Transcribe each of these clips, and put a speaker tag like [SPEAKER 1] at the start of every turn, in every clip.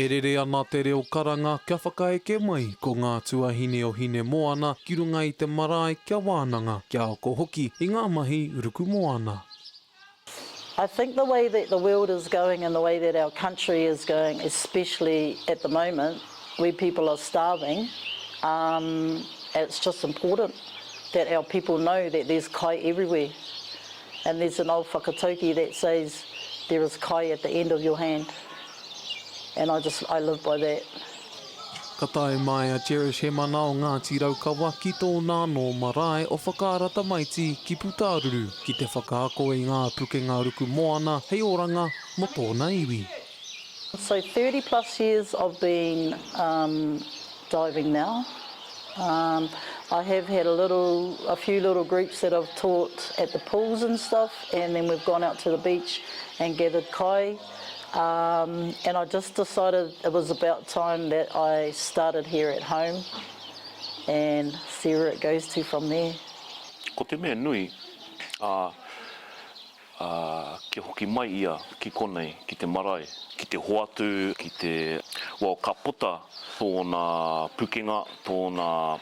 [SPEAKER 1] E rere ana te reo karanga kia whakaeke mai ko ngā tuahine o Hinemoana ki runga I te marae kia wānanga kia oko hoki I ngā mahi uruku moana.
[SPEAKER 2] I think the way that the world is going and the way that our country is going, especially at the moment, where people are starving, it's just important that our people know that there's kai everywhere. And there's an old whakatauki that says there is kai at the end of your hand. And I live by that.
[SPEAKER 1] Ka tae mai a Cherysh Hemana o Ngāti Raukawa ki tōna no marae o whakaarata maiti ki Pūkōrero ki te whakaako I ngā pukenga ruku moana hei oranga mo tōna iwi.
[SPEAKER 2] So 30 plus years of being diving now. I have had a few little groups that I've taught at the pools and stuff, and then we've gone out to the beach and gathered kai. And I just decided it was about time that I started here at home and see where it goes to from there.
[SPEAKER 3] Ko te mea nui, ki hoki mai ia ki konei, ki te marae, ki te hoatu, ki te ka puta, tōna pukenga, tōna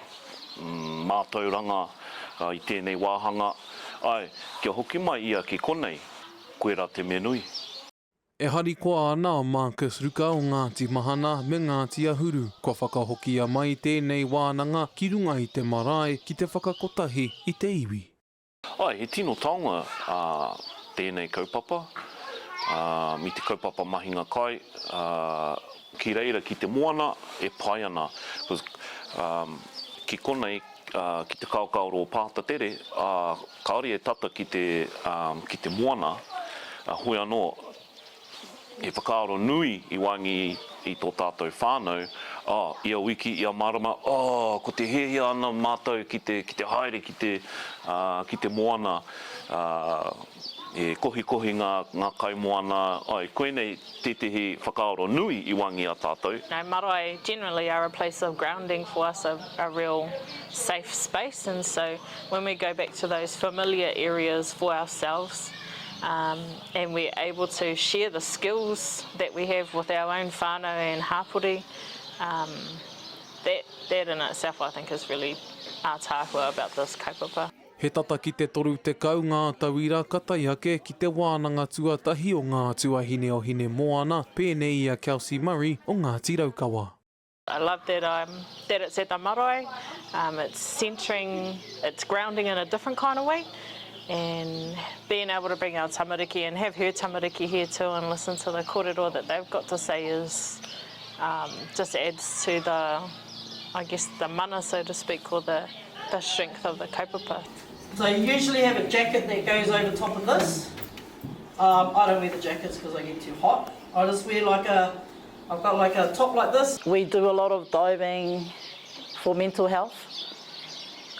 [SPEAKER 3] mātauranga I tēnei wāhanga. Ai, ki hoki mai ia ki konei, koe rā te mea nui.
[SPEAKER 1] E hari koa ana o Marcus Ruka o Ngāti Mahana me Ngāti Ahuru. Kua whakahokia mai tēnei wānanga ki runga I te marae ki te whakakotahi I te iwi.
[SPEAKER 3] Ai, he tino taonga tēnei kaupapa. Mi te kaupapa mahinga kai. Ki reira ki te moana e pai ana. Ki konei ki te kaukaoro o pāta tere, kaori e tata ki te moana, hoi anō, e whakaaro nui I wangi I tō tātou whānau, ia wiki, ia marama, ko te hehia ana mātou ki te haere, ki te moana, e kohi ngā kai moana, koenei tetehi whakaaro nui I wangi a tātou.
[SPEAKER 4] Marae generally are a place of grounding for us, a real safe space, and so when we go back to those familiar areas for ourselves, and we're able to share the skills that we have with our own whānau and hapori, that in itself I think is really ātāhua about this kaupapa.
[SPEAKER 1] He tata ki te toru te kau ngā tauira ka tai ake ki te wānanga tuatahi o ngā tuahine o Hinemoana, pēnei ia Kelsey Murray o Ngāti Raukawa.
[SPEAKER 4] I love that it's at the marae, it's centering, it's grounding in a different kind of way. And being able to bring our tamariki and have her tamariki here too and listen to the kōrero that they've got to say is just adds to the mana, so to speak, or the strength of the kaupapa.
[SPEAKER 2] So you usually have a jacket that goes over top of this. I don't wear the jackets because I get too hot. I just wear I've got like a top like this. We do a lot of diving for mental health.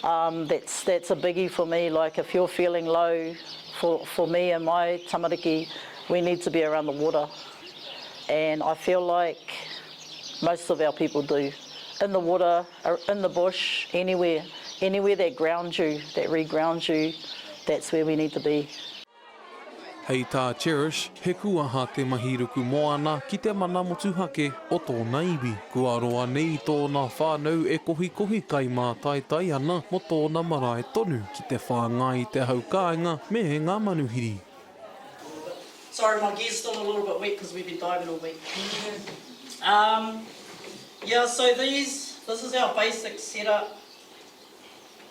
[SPEAKER 2] That's a biggie for me. Like if you're feeling low, for me and my tamariki, we need to be around the water. And I feel like most of our people do. In the water, in the bush, anywhere that grounds you, that re-grounds you, that's where we need to be.
[SPEAKER 1] Hei tā Cherysh, he kuaha te mahiruku moana ki te mana motuhake o tōna iwi. Kua roa nei tōna whānau e kohi kai mā tai ana mo tōna marae tonu ki te whāngai te haukāinga me ngā manuhiri.
[SPEAKER 2] Sorry, my gear's still a little bit wet because we've been diving all week. Yeah, so this is our basic setup.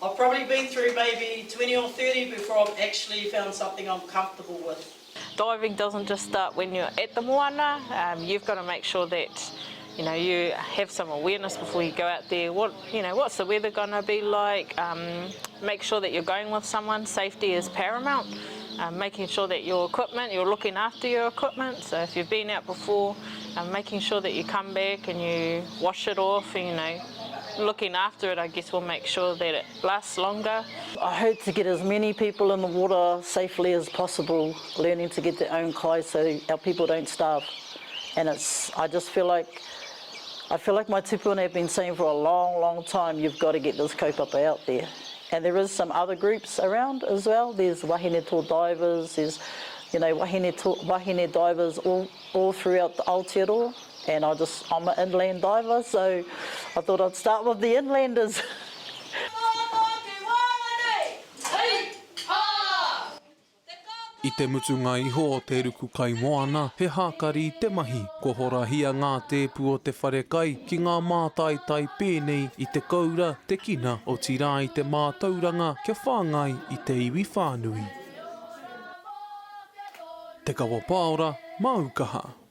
[SPEAKER 2] I've probably been through maybe 20 or 30 before I've actually found something I'm comfortable with.
[SPEAKER 4] Diving doesn't just start when you're at the moana. You've got to make sure that you have some awareness before you go out there. What's the weather going to be like? Make sure that you're going with someone. Safety is paramount. Making sure that you're looking after your equipment. So if you've been out before, making sure that you come back and you wash it off, and looking after it, I guess, will make sure that it lasts longer.
[SPEAKER 2] I hope to get as many people in the water safely as possible, learning to get their own kai so our people don't starve. And I just feel like my tupuna have been saying for a long time, you've got to get this kaupapa out there. And there is some other groups around as well. There's wahine tō divers, there's wahine divers all throughout the Aotearoa. and I'm an inland diver, so I thought I'd start with the inlanders.
[SPEAKER 1] I te mutunga iho o te ruku kai moana, he hākari i te mahi, ko horahia ngā tēpu o te wharekai ki ngā mātai pēnei i te kaura, te kina o tirā i te mātauranga kia whāngai i te iwi whānui. Te Kawa Paora, Aukaha.